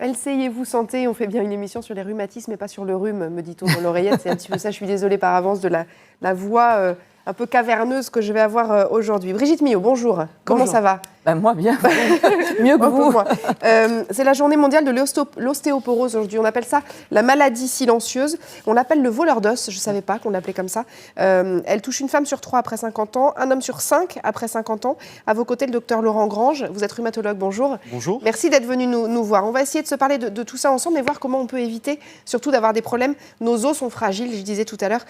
LCI-vous santé, on fait bien une émission sur les rhumatismes et pas sur le rhume, me dit-on dans l'oreillette. C'est un petit peu ça, je suis désolée par avance de la voix un peu caverneuse que je vais avoir aujourd'hui. Brigitte Millot, bonjour. Comment ça va ? Moi, bien. Mieux que vous. C'est la journée mondiale de l'ostéoporose aujourd'hui. On appelle ça la maladie silencieuse. On l'appelle le voleur d'os. Je ne savais pas qu'on l'appelait comme ça. Elle touche une femme sur 3 après 50 ans, un homme sur 5 après 50 ans. À vos côtés, le docteur Laurent Grange. Vous êtes rhumatologue. Bonjour. Bonjour. Merci d'être venu nous voir. On va essayer de se parler de tout ça ensemble et voir comment on peut éviter surtout d'avoir des problèmes. Nos os sont fragiles, je disais tout à l'heure.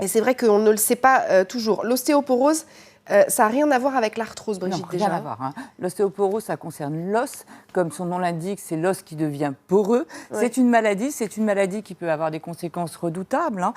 Et c'est vrai qu'on ne le sait pas toujours. L'ostéoporose, ça n'a rien à voir avec l'arthrose, Brigitte, non, déjà. Rien à voir. Hein. L'ostéoporose, ça concerne l'os. Comme son nom l'indique, c'est l'os qui devient poreux. Ouais. C'est une maladie qui peut avoir des conséquences redoutables. Hein.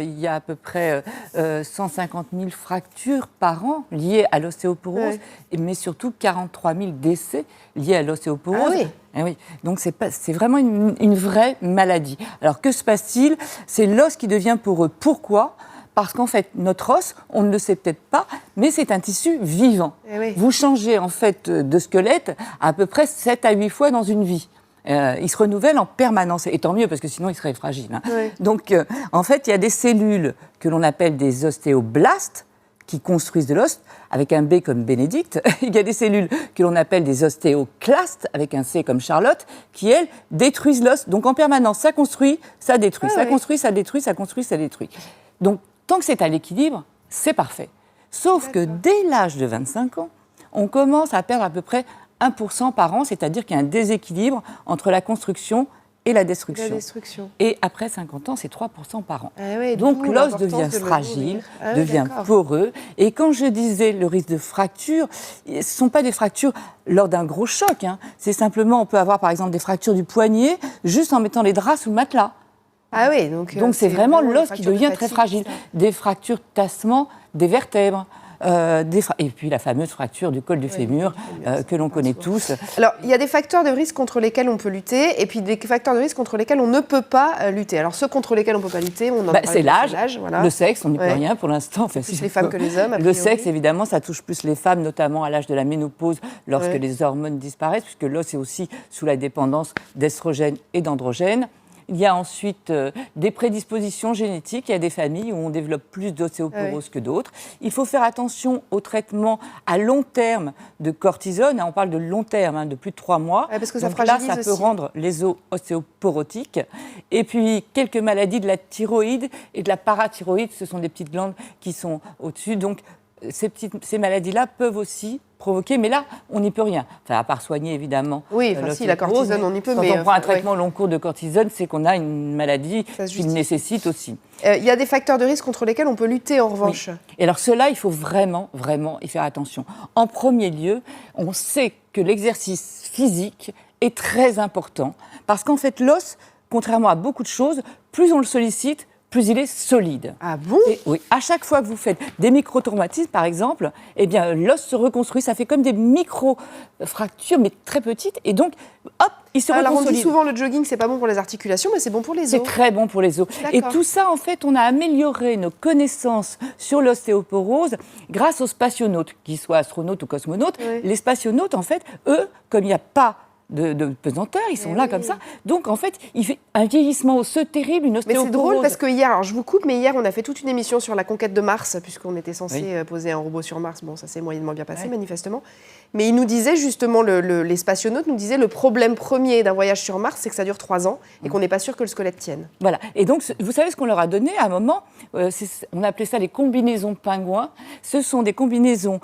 Il y a à peu près 150 000 fractures par an liées à l'ostéoporose, mais surtout 43 000 décès liés à l'ostéoporose. Ah oui. Eh oui, donc c'est vraiment une vraie maladie. Alors que se passe-t-il ? C'est l'os qui devient poreux. Pourquoi ? Parce qu'en fait, notre os, on ne le sait peut-être pas, mais c'est un tissu vivant. Oui. Vous changez en fait de squelette à peu près 7 à 8 fois dans une vie. Il se renouvelle en permanence, et tant mieux, parce que sinon il serait fragile. Hein. Oui. Donc, en fait, il y a des cellules que l'on appelle des ostéoblastes, qui construisent de l'os, avec un B comme Bénédicte. Il y a des cellules que l'on appelle des ostéoclastes, avec un C comme Charlotte, qui, elles, détruisent l'os. Donc, en permanence, ça construit, ça détruit, construit, ça détruit, ça construit, ça détruit. Donc, tant que c'est à l'équilibre, c'est parfait. Sauf que dès l'âge de 25 ans, on commence à perdre à peu près 1% par an, c'est-à-dire qu'il y a un déséquilibre entre la construction et la destruction. Et après 50 ans, c'est 3% par an. Donc l'os devient fragile, devient poreux. Et quand je disais le risque de fracture, ce ne sont pas des fractures lors d'un gros choc. Hein. C'est simplement, on peut avoir par exemple des fractures du poignet juste en mettant les draps sous le matelas. Ah oui, donc c'est vraiment l'os qui devient très fragile. Des fractures de tassement des vertèbres. Et puis la fameuse fracture du col du fémur que l'on connaît tous. Alors, il y a des facteurs de risque contre lesquels on peut lutter et puis des facteurs de risque contre lesquels on ne peut pas lutter. Alors, ceux contre lesquels on ne peut pas lutter, on en parle. C'est l'âge, voilà. Le sexe, on n'y peut rien pour l'instant. Enfin, plus les femmes que les hommes, Le sexe, évidemment, ça touche plus les femmes, notamment à l'âge de la ménopause, lorsque les hormones disparaissent, puisque l'os est aussi sous la dépendance d'estrogènes et d'androgènes. Il y a ensuite des prédispositions génétiques. Il y a des familles où on développe plus d'ostéoporose que d'autres. Il faut faire attention au traitement à long terme de cortisone. On parle de long terme, de plus de 3 mois. Parce que donc là, ça peut rendre les os ostéoporotiques. Et puis, quelques maladies de la thyroïde et de la parathyroïde. Ce sont des petites glandes qui sont au-dessus. Donc, ces maladies-là peuvent aussi provoquer, mais là, on n'y peut rien. Enfin, à part soigner, évidemment. Oui, si, la cortisone, on y peut. Quand on prend un traitement long cours de cortisone, c'est qu'on a une maladie qui le nécessite aussi. Il y a des facteurs de risque contre lesquels on peut lutter, en revanche. Oui. Et alors, cela, il faut vraiment, vraiment y faire attention. En premier lieu, on sait que l'exercice physique est très important, parce qu'en fait, l'os, contrairement à beaucoup de choses, plus on le sollicite, plus il est solide. Ah bon ? Oui. À chaque fois que vous faites des micro-traumatismes, par exemple, eh bien, l'os se reconstruit. Ça fait comme des micro-fractures, mais très petites. Et donc, hop, il se reconstruit. Alors, on dit souvent le jogging, c'est pas bon pour les articulations, mais c'est bon pour les os. C'est très bon pour les os. Et tout ça, en fait, on a amélioré nos connaissances sur l'ostéoporose grâce aux spationautes, qu'ils soient astronautes ou cosmonautes. Oui. Les spationautes, en fait, eux, comme il n'y a pas de pesanteur, ils sont là comme ça. Donc, en fait, il fait un vieillissement osseux terrible, une ostéoporose. Mais c'est drôle parce que hier, alors je vous coupe, mais hier, on a fait toute une émission sur la conquête de Mars, puisqu'on était censé poser un robot sur Mars. Bon, ça s'est moyennement bien passé, manifestement. Mais il nous disait justement, les spationautes nous disaient, le problème premier d'un voyage sur Mars, c'est que ça dure 3 ans et qu'on n'est pas sûr que le squelette tienne. Voilà. Et donc, vous savez ce qu'on leur a donné à un moment, on appelait ça les combinaisons pingouins. Ce sont des combinaisons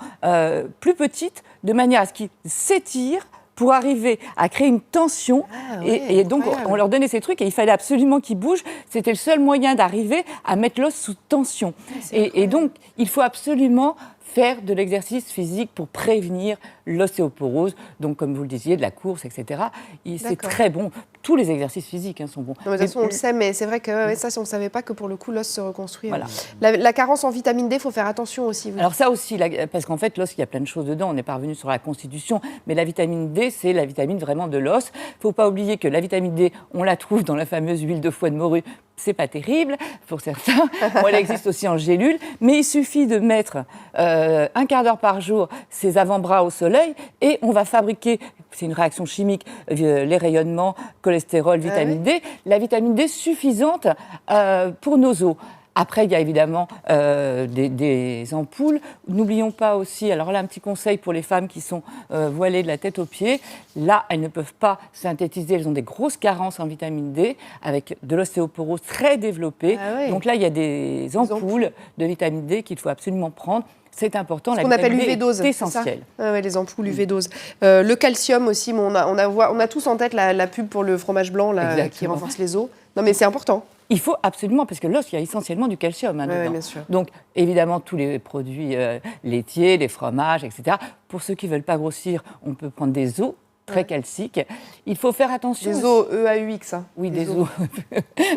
plus petites, de manière à ce qu'ils s'étirent pour arriver à créer une tension. Et donc, on leur donnait ces trucs et il fallait absolument qu'ils bougent. C'était le seul moyen d'arriver à mettre l'os sous tension. Et donc, il faut absolument faire de l'exercice physique pour prévenir l'ostéoporose. Donc, comme vous le disiez, de la course, etc. C'est très bon. Tous les exercices physiques sont bons. Non, mais de toute façon, on le sait, mais c'est vrai que ça, si on ne savait pas que pour le coup, l'os se reconstruit. Voilà. La carence en vitamine D, il faut faire attention aussi. Alors ça aussi, parce qu'en fait, l'os, il y a plein de choses dedans. On n'est pas revenu sur la constitution, mais la vitamine D, c'est la vitamine vraiment de l'os. Il ne faut pas oublier que la vitamine D, on la trouve dans la fameuse huile de foie de morue, c'est pas terrible pour certains. Bon, elle existe aussi en gélule, mais il suffit de mettre un quart d'heure par jour ses avant-bras au soleil et on va fabriquer, c'est une réaction chimique, les rayonnements, cholestérol, vitamine D, la vitamine D suffisante pour nos os. Après, il y a évidemment des ampoules. N'oublions pas aussi, alors là, un petit conseil pour les femmes qui sont voilées de la tête aux pieds. Là, elles ne peuvent pas synthétiser, elles ont des grosses carences en vitamine D, avec de l'ostéoporose très développée. Ah oui. Donc là, il y a des ampoules de vitamine D qu'il faut absolument prendre. C'est important, la vitamine D est essentielle. Oui, les ampoules UV-dose. Le calcium aussi, on a tous en tête la pub pour le fromage blanc là, qui renforce les os. Non, mais c'est important. Il faut absolument, parce que l'os, il y a essentiellement du calcium dedans. Oui, bien sûr. Donc, évidemment, tous les produits laitiers, les fromages, etc. Pour ceux qui ne veulent pas grossir, on peut prendre des os très calciques. Il faut faire attention. Des os EAUX. Hein. Oui, des os.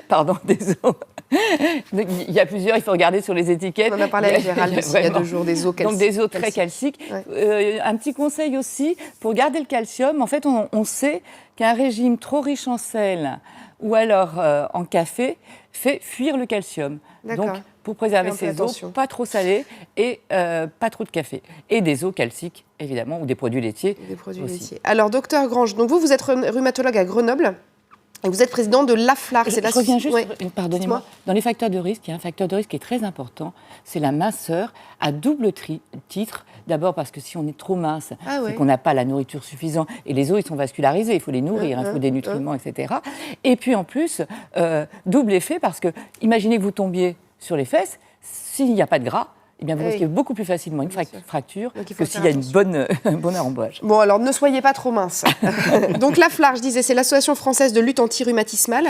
Pardon, des os. Il y a plusieurs, il faut regarder sur les étiquettes. On en a parlé avec Gérald il y a 2 jours, des os calciques. Donc des os très calciques. Ouais. Un petit conseil aussi, pour garder le calcium, en fait, on sait qu'un régime trop riche en sel ou alors en café fait fuir le calcium. Donc, pour préserver ses os, pas trop salés et pas trop de café. Et des os calciques, évidemment, ou des produits laitiers. Des produits laitiers. Alors, docteur Grange, donc vous êtes rhumatologue à Grenoble. Et vous êtes président de l'AFLAR. Je reviens juste, pardonnez-moi, dans les facteurs de risque, il y a un facteur de risque qui est très important, c'est la minceur à double titre. D'abord parce que si on est trop mince, c'est qu'on n'a pas la nourriture suffisante et les os, ils sont vascularisés, il faut les nourrir, il faut des nutriments, etc. Et puis en plus, double effet parce que, imaginez que vous tombiez sur les fesses, s'il n'y a pas de gras, eh bien, vous risquez beaucoup plus facilement une fracture que s'il y a un bon arrobage. Bon, alors ne soyez pas trop mince. Donc l'AFLAR, je disais, c'est l'Association française de lutte anti-rhumatismale.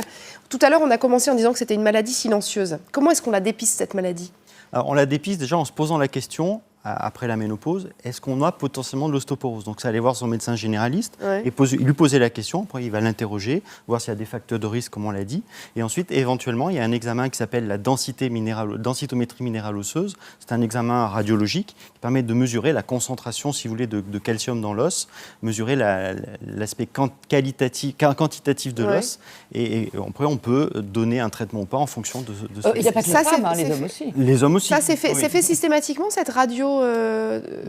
Tout à l'heure, on a commencé en disant que c'était une maladie silencieuse. Comment est-ce qu'on la dépiste, cette maladie ? Alors, on la dépiste déjà en se posant la question, après la ménopause, est-ce qu'on a potentiellement de l'ostéoporose ? Donc, c'est aller voir son médecin généraliste et lui poser la question. Après, il va l'interroger, voir s'il y a des facteurs de risque, comme on l'a dit. Et ensuite, éventuellement, il y a un examen qui s'appelle la densitométrie minérale osseuse. C'est un examen radiologique qui permet de mesurer la concentration, si vous voulez, de calcium dans l'os, mesurer l'aspect quantitatif de l'os. Et après, on peut donner un traitement ou pas en fonction de ce il n'y a pas que les femmes, les hommes aussi. Les hommes aussi. Ça, c'est fait systématiquement, cette radio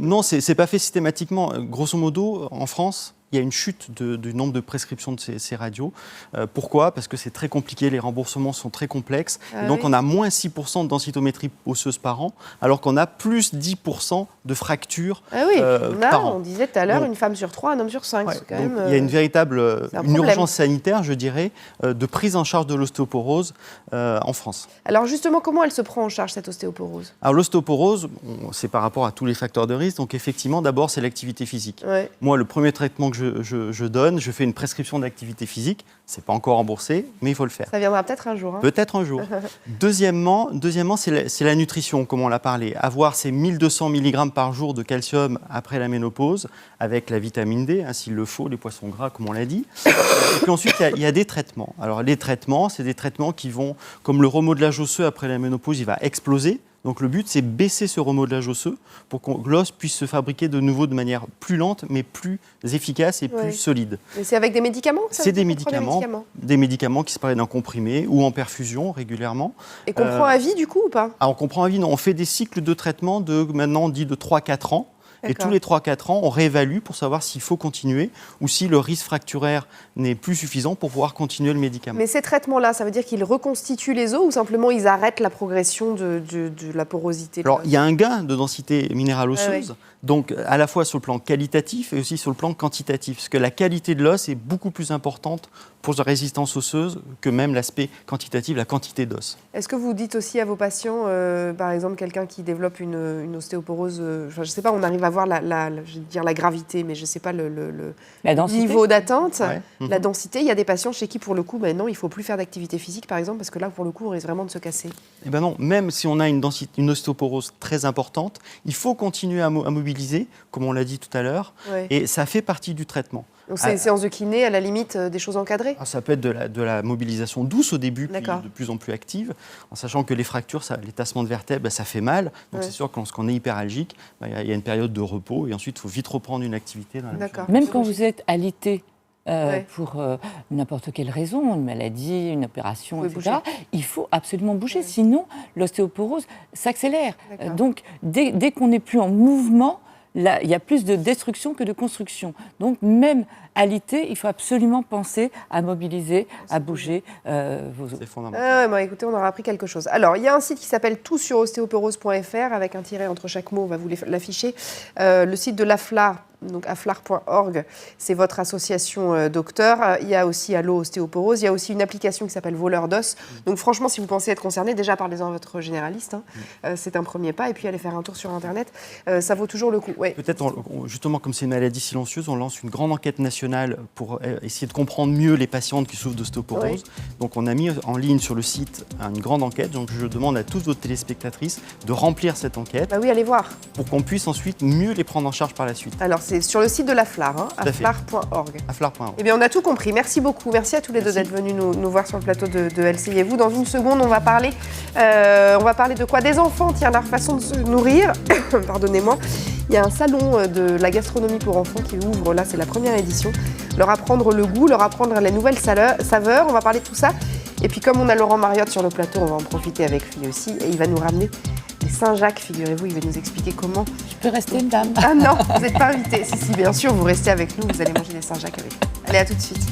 Non, c'est pas fait systématiquement. Grosso modo, en France, il y a une chute du nombre de prescriptions de ces radios. Pourquoi ? Parce que c'est très compliqué, les remboursements sont très complexes. Et donc, on a moins 6% de densitométrie osseuse par an, alors qu'on a plus 10% de fractures par an. On disait tout à l'heure, une femme sur 3, un homme sur 5. Ouais, il y a une véritable urgence sanitaire, je dirais, de prise en charge de l'ostéoporose en France. Alors justement, comment elle se prend en charge, cette ostéoporose ? Alors l'ostéoporose, c'est par rapport à tous les facteurs de risque. Donc effectivement, d'abord, c'est l'activité physique. Ouais. Moi, le premier traitement que je donne, je fais une prescription d'activité physique. C'est pas encore remboursé, mais il faut le faire. Ça viendra peut-être un jour. Hein. Peut-être un jour. Deuxièmement, c'est la nutrition, comme on l'a parlé. Avoir ces 1200 mg par jour de calcium après la ménopause, avec la vitamine D, s'il le faut, les poissons gras, comme on l'a dit. Et puis ensuite, il y a des traitements. Alors les traitements, c'est des traitements qui vont, comme le remodelage osseux après la ménopause, il va exploser. Donc le but, c'est baisser ce remodelage osseux pour que l'os puisse se fabriquer de nouveau de manière plus lente, mais plus efficace et plus solide. Et c'est avec des médicaments ? C'est des médicaments qui se prennent en comprimé ou en perfusion régulièrement. Et qu'on prend à vie du coup ou pas ? Alors on comprend à vie, non. On fait des cycles de traitement de maintenant dit de 3-4 ans. Et tous les 3-4 ans, on réévalue pour savoir s'il faut continuer ou si le risque fracturaire n'est plus suffisant pour pouvoir continuer le médicament. Mais ces traitements-là, ça veut dire qu'ils reconstituent les os ou simplement ils arrêtent la progression de la porosité ? Alors, il y a un gain de densité minérale osseuse, donc à la fois sur le plan qualitatif et aussi sur le plan quantitatif, parce que la qualité de l'os est beaucoup plus importante pour la résistance osseuse que même l'aspect quantitatif, la quantité d'os. Est-ce que vous dites aussi à vos patients, par exemple, quelqu'un qui développe une ostéoporose, je ne sais pas, on arrive à voir je vais dire la gravité, mais je ne sais pas le niveau d'atteinte, la densité. Il y a des patients chez qui, pour le coup, non, il ne faut plus faire d'activité physique, par exemple, parce que là, pour le coup, on risque vraiment de se casser. Eh bien non, même si on a une ostéoporose très importante, il faut continuer à mobiliser, comme on l'a dit tout à l'heure, et ça fait partie du traitement. Donc c'est une séance de kiné, à la limite, des choses encadrées ? Ça peut être de la mobilisation douce au début, puis de plus en plus active, en sachant que les fractures, les tassements de vertèbres, ça fait mal. Donc c'est sûr que lorsqu'on est hyperalgique, il y a une période de repos, et ensuite il faut vite reprendre une activité. Même quand vous êtes alité, pour n'importe quelle raison, une maladie, une opération, etc. Bouger. Il faut absolument bouger, sinon l'ostéoporose s'accélère. Donc dès qu'on n'est plus en mouvement, là, il y a plus de destruction que de construction. Donc, même alité, il faut absolument penser à mobiliser, à bouger vos os. C'est fondamental. Écoutez, on aura appris quelque chose. Alors, il y a un site qui s'appelle toutsurostéoporose.fr avec un tiret entre chaque mot, on va vous l'afficher. Le site de l'AFLAR, donc aflar.org, c'est votre association docteur. Il y a aussi Allo Ostéoporose. Il y a aussi une application qui s'appelle Voleur d'os. Donc, franchement, si vous pensez être concerné, déjà parlez-en à votre généraliste. C'est un premier pas. Et puis, allez faire un tour sur Internet. Ça vaut toujours le coup. Ouais. Peut-être, justement, comme c'est une maladie silencieuse, on lance une grande enquête nationale pour essayer de comprendre mieux les patientes qui souffrent d'ostéoporose. Donc, on a mis en ligne sur le site une grande enquête. Donc, je demande à toutes vos téléspectatrices de remplir cette enquête. Bah oui, allez voir. Pour qu'on puisse ensuite mieux les prendre en charge par la suite. Alors, c'est sur le site de l'AFLAR, aflar.org. Aflar.org. Eh bien, on a tout compris. Merci beaucoup. Merci à tous les deux d'être venus nous voir sur le plateau de LCI et vous. Dans une seconde, on va parler de quoi? Des enfants, tiens, leur façon de se nourrir. Pardonnez-moi. Il y a un salon de la gastronomie pour enfants qui ouvre, là, c'est la première édition. Leur apprendre le goût, leur apprendre les nouvelles saveurs. On va parler de tout ça. Et puis, comme on a Laurent Mariotte sur le plateau, on va en profiter avec lui aussi. Et il va nous ramener les Saint-Jacques, figurez-vous. Il va nous expliquer comment. Je peux rester une dame? Ah non, vous n'êtes pas invité. Si, bien sûr, vous restez avec nous. Vous allez manger des Saint-Jacques avec nous. Allez, à tout de suite.